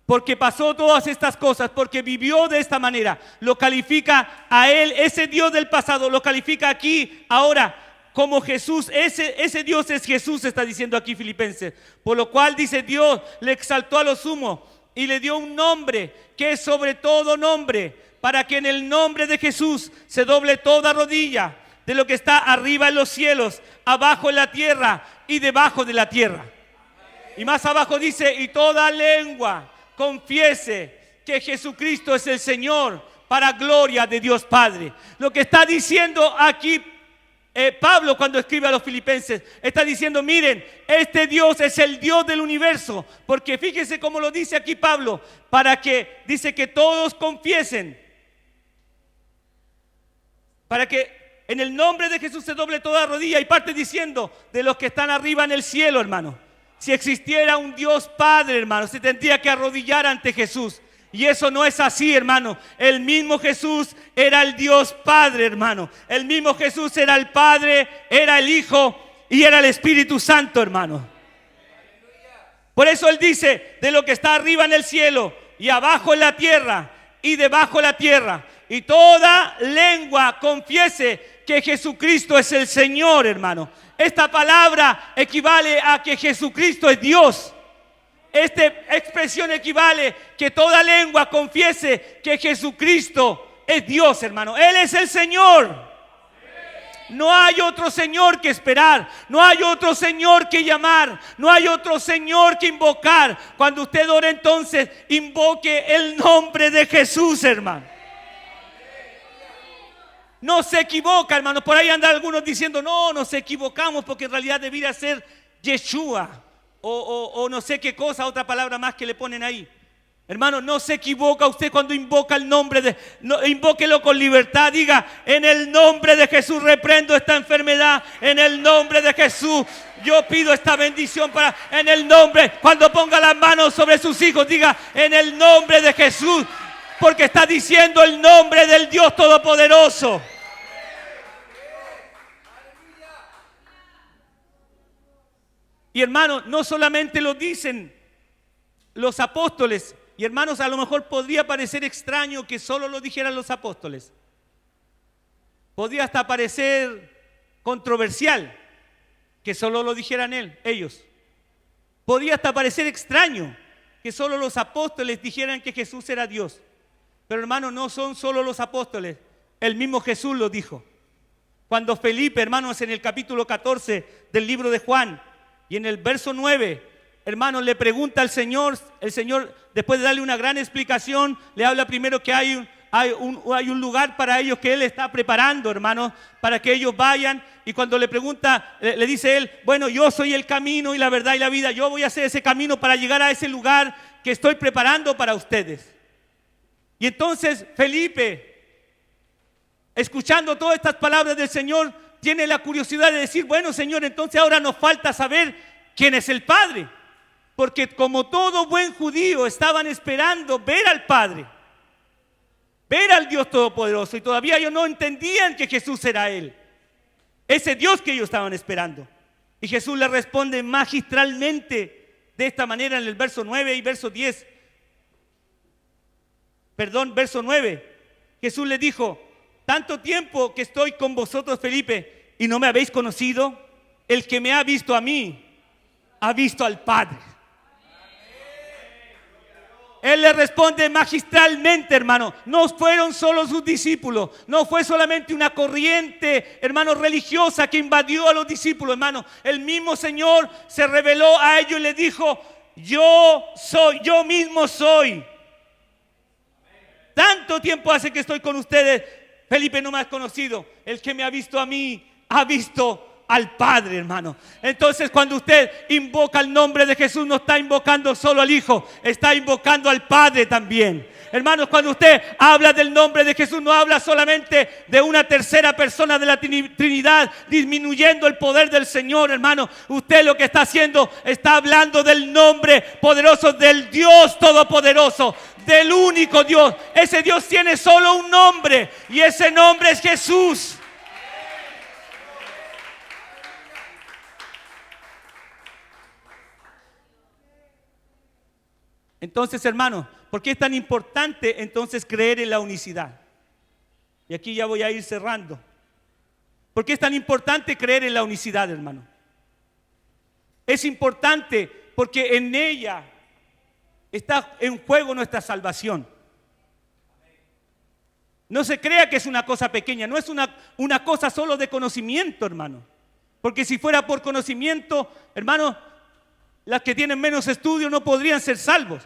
Porque pasó todas estas cosas, porque vivió de esta manera. Lo califica a Él, ese Dios del pasado, lo califica aquí, ahora, como Jesús. Ese Dios es Jesús, está diciendo aquí Filipenses. Por lo cual dice, Dios le exaltó a lo sumo y le dio un nombre que es sobre todo nombre, para que en el nombre de Jesús se doble toda rodilla de lo que está arriba en los cielos, abajo en la tierra y debajo de la tierra. Y más abajo dice, y toda lengua confiese que Jesucristo es el Señor, para gloria de Dios Padre. Lo que está diciendo aquí Pablo cuando escribe a los filipenses, está diciendo, miren, este Dios es el Dios del universo. Porque fíjense cómo lo dice aquí Pablo, para que dice que todos confiesen, para que en el nombre de Jesús se doble toda rodilla, y parte diciendo de los que están arriba en el cielo, hermano. Si existiera un Dios Padre, hermano, se tendría que arrodillar ante Jesús. Y eso no es así, hermano. El mismo Jesús era el Dios Padre, hermano. El mismo Jesús era el Padre, era el Hijo y era el Espíritu Santo, hermano. Por eso Él dice, de lo que está arriba en el cielo y abajo en la tierra y debajo de la tierra, y toda lengua confiese que Jesucristo es el Señor, hermano. Esta palabra equivale a que Jesucristo es Dios. Esta expresión equivale que toda lengua confiese que Jesucristo es Dios, hermano. Él es el Señor. No hay otro Señor que esperar. No hay otro Señor que llamar. No hay otro Señor que invocar. Cuando usted ore, entonces invoque el nombre de Jesús, hermano. No se equivoca, hermano. Por ahí andan algunos diciendo, no nos equivocamos, porque en realidad debería ser Yeshua. O no sé qué cosa, otra palabra más que le ponen ahí. Hermano, no se equivoca usted cuando invoca el nombre de... invóquelo con libertad, diga, en el nombre de Jesús reprendo esta enfermedad, en el nombre de Jesús yo pido esta bendición en el nombre, cuando ponga las manos sobre sus hijos, diga, en el nombre de Jesús, porque está diciendo el nombre del Dios Todopoderoso. Y hermanos, no solamente lo dicen los apóstoles, y hermanos, a lo mejor podría parecer extraño que solo lo dijeran los apóstoles. Podía hasta parecer controversial que solo lo dijeran ellos. Podía hasta parecer extraño que solo los apóstoles dijeran que Jesús era Dios. Pero hermanos, no son solo los apóstoles, el mismo Jesús lo dijo. Cuando Felipe, hermanos, en el capítulo 14 del libro de Juan y en el verso 9, hermanos, le pregunta al Señor, el Señor, después de darle una gran explicación, le habla primero que hay un lugar para ellos que Él está preparando, hermanos, para que ellos vayan. Y cuando le pregunta, le dice Él, bueno, yo soy el camino y la verdad y la vida. Yo voy a hacer ese camino para llegar a ese lugar que estoy preparando para ustedes. Y entonces Felipe, escuchando todas estas palabras del Señor, tiene la curiosidad de decir, bueno, Señor, entonces ahora nos falta saber quién es el Padre. Porque como todo buen judío estaban esperando ver al Padre, ver al Dios Todopoderoso, y todavía ellos no entendían que Jesús era Él, ese Dios que ellos estaban esperando. Y Jesús le responde magistralmente de esta manera en el verso 9 y verso 10. Verso 9. Jesús le dijo, tanto tiempo que estoy con vosotros, Felipe, y no me habéis conocido. El que me ha visto a mí, ha visto al Padre. Él le responde magistralmente, hermano. No fueron solo sus discípulos, no fue solamente una corriente, hermano, religiosa que invadió a los discípulos, hermano. El mismo Señor se reveló a ellos y les dijo, yo mismo soy. Tanto tiempo hace que estoy con ustedes, Felipe, no me has conocido. El que me ha visto a mí, ha visto al Padre, hermano. Entonces, cuando usted invoca el nombre de Jesús, no está invocando solo al Hijo, está invocando al Padre también. Hermanos, cuando usted habla del nombre de Jesús, no habla solamente de una tercera persona de la Trinidad, disminuyendo el poder del Señor, hermano. Usted lo que está haciendo, está hablando del nombre poderoso del Dios Todopoderoso, del único Dios. Ese Dios tiene solo un nombre, y ese nombre es Jesús. Entonces, hermanos, ¿por qué es tan importante entonces creer en la unicidad? Y aquí ya voy a ir cerrando. ¿Por qué es tan importante creer en la unicidad, hermano? Es importante porque en ella está en juego nuestra salvación. No se crea que es una cosa pequeña, no es una cosa solo de conocimiento, hermano. Porque si fuera por conocimiento, hermano, las que tienen menos estudio no podrían ser salvos.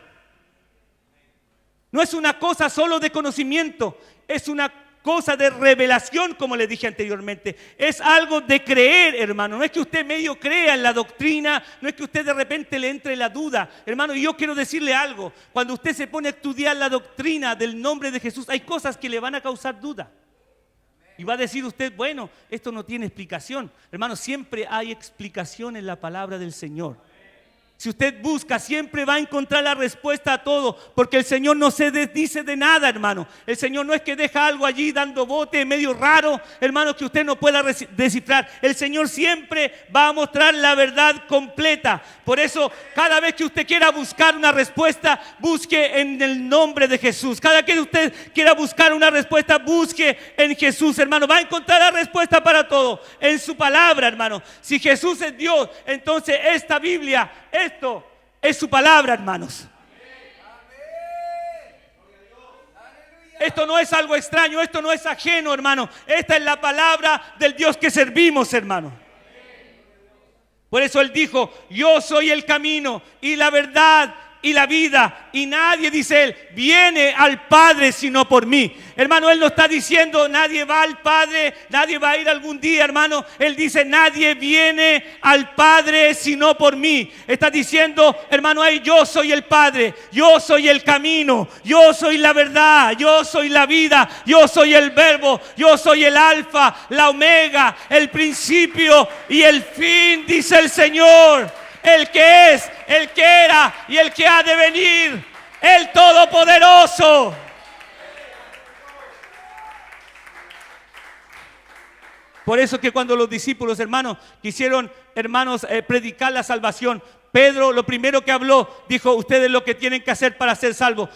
No es una cosa solo de conocimiento, es una cosa de revelación, como les dije anteriormente. Es algo de creer, hermano. No es que usted medio crea en la doctrina, no es que usted de repente le entre la duda, hermano. Y yo quiero decirle algo: cuando usted se pone a estudiar la doctrina del nombre de Jesús, hay cosas que le van a causar duda. Y va a decir usted, bueno, esto no tiene explicación. Hermano, siempre hay explicación en la palabra del Señor. Si usted busca, siempre va a encontrar la respuesta a todo, porque el Señor no se desdice de nada, hermano. El Señor no es que deja algo allí dando bote medio raro, hermano, que usted no pueda descifrar. El Señor siempre va a mostrar la verdad completa. Por eso, cada vez que usted quiera buscar una respuesta, busque en el nombre de Jesús. Cada vez que usted quiera buscar una respuesta, busque en Jesús, hermano. Va a encontrar la respuesta para todo en su palabra, hermano. Si Jesús es Dios, entonces esta Biblia, esto es su palabra, hermanos. Esto no es algo extraño, esto no es ajeno, hermano. Esta es la palabra del Dios que servimos, hermano. Por eso Él dijo, yo soy el camino y la verdad y la vida, y nadie, dice Él, viene al Padre sino por mí. Hermano, Él no está diciendo nadie va al Padre, nadie va a ir algún día, hermano. Él dice nadie viene al Padre sino por mí. Está diciendo, hermano, ahí yo soy el Padre, yo soy el camino, yo soy la verdad, yo soy la vida, yo soy el verbo, yo soy el alfa, la omega, el principio y el fin, dice el Señor. El que es, el que era y el que ha de venir, el Todopoderoso. Por eso que cuando los discípulos, hermanos, quisieron, hermanos, predicar la salvación, Pedro lo primero que habló, dijo, ustedes lo que tienen que hacer para ser salvos.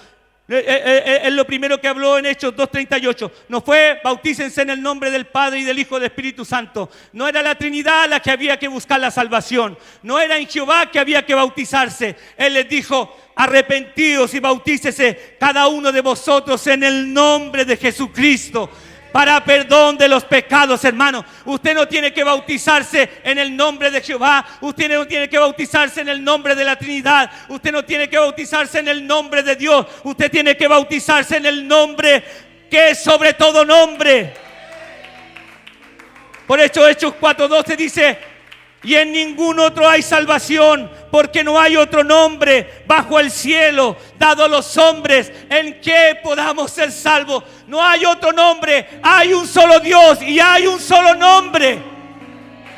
Es lo primero que habló en Hechos 2:38. No fue bautícense en el nombre del Padre y del Hijo y del Espíritu Santo. No era la Trinidad la que había que buscar la salvación. No era en Jehová que había que bautizarse. Él les dijo: arrepentíos y bautícese cada uno de vosotros en el nombre de Jesucristo para perdón de los pecados, hermano. Usted no tiene que bautizarse en el nombre de Jehová. Usted no tiene que bautizarse en el nombre de la Trinidad. Usted no tiene que bautizarse en el nombre de Dios. Usted tiene que bautizarse en el nombre que es sobre todo nombre. Por eso Hechos 4:12 dice: y en ningún otro hay salvación, porque no hay otro nombre bajo el cielo dado a los hombres en que podamos ser salvos. No hay otro nombre, hay un solo Dios y hay un solo nombre.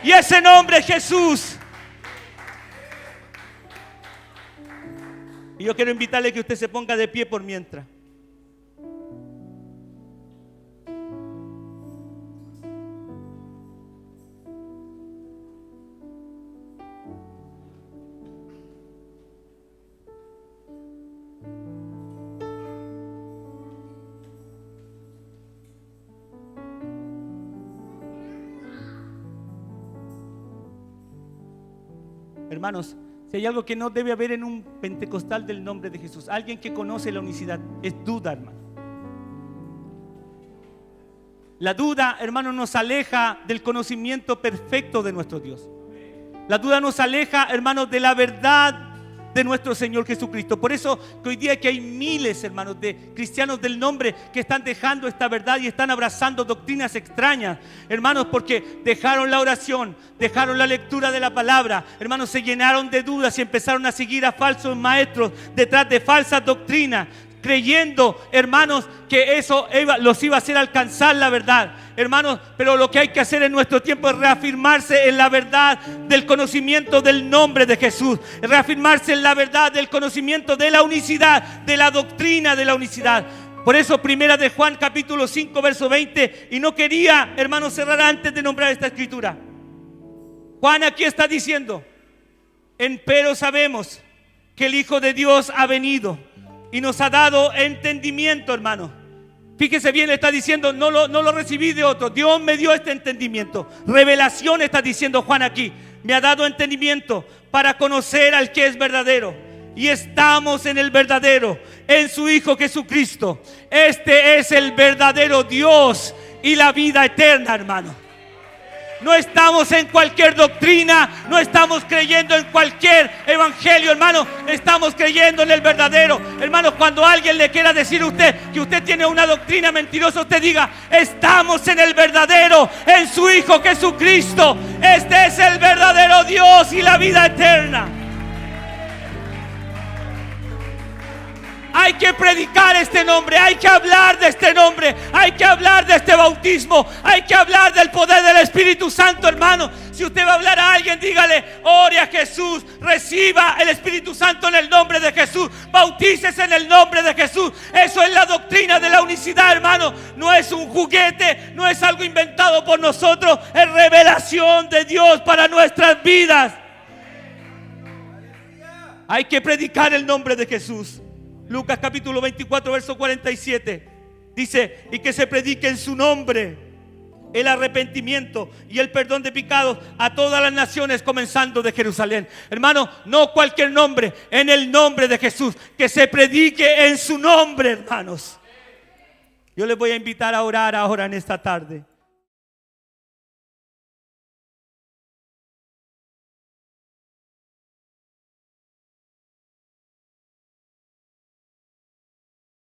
Y ese nombre es Jesús. Y yo quiero invitarle que usted se ponga de pie por mientras. Hermanos, si hay algo que no debe haber en un pentecostal del nombre de Jesús, alguien que conoce la unicidad, es duda, hermano. La duda, hermano, nos aleja del conocimiento perfecto de nuestro Dios. La duda nos aleja, hermanos, de la verdad de nuestro Señor Jesucristo. Por eso que hoy día que hay miles, hermanos, de cristianos del nombre que están dejando esta verdad y están abrazando doctrinas extrañas, hermanos, porque dejaron la oración, dejaron la lectura de la palabra, hermanos, se llenaron de dudas y empezaron a seguir a falsos maestros detrás de falsas doctrinas, creyendo, hermanos, que eso los iba a hacer alcanzar la verdad. Hermanos, pero lo que hay que hacer en nuestro tiempo es reafirmarse en la verdad del conocimiento del nombre de Jesús, reafirmarse en la verdad del conocimiento de la unicidad, de la doctrina de la unicidad. Por eso primera de Juan capítulo 5 verso 20, y no quería, hermanos, cerrar antes de nombrar esta escritura. Juan aquí está diciendo: empero sabemos que el Hijo de Dios ha venido y nos ha dado entendimiento, hermano. Fíjese bien, está diciendo: no lo recibí de otro. Dios me dio este entendimiento. Revelación está diciendo Juan aquí. Me ha dado entendimiento para conocer al que es verdadero. Y estamos en el verdadero, en su Hijo Jesucristo. Este es el verdadero Dios y la vida eterna, hermano. No estamos en cualquier doctrina, no estamos creyendo en cualquier evangelio, hermano. Estamos creyendo en el verdadero. Hermano, cuando alguien le quiera decir a usted que usted tiene una doctrina mentirosa, usted diga: estamos en el verdadero, en su Hijo Jesucristo. Este es el verdadero Dios y la vida eterna. Hay que predicar este nombre, hay que hablar de este nombre, hay que hablar de este bautismo, hay que hablar del poder del Espíritu Santo, hermano. Si usted va a hablar a alguien, dígale: ore a Jesús, reciba el Espíritu Santo en el nombre de Jesús, bautícese en el nombre de Jesús. Eso es la doctrina de la unicidad, hermano. No es un juguete, no es algo inventado por nosotros, es revelación de Dios para nuestras vidas. Hay que predicar el nombre de Jesús. Lucas capítulo 24 verso 47 dice: y que se predique en su nombre el arrepentimiento y el perdón de pecados a todas las naciones, comenzando de Jerusalén. Hermano, no cualquier nombre, en el nombre de Jesús. Que se predique en su nombre, hermanos. Yo les voy a invitar a orar ahora en esta tarde.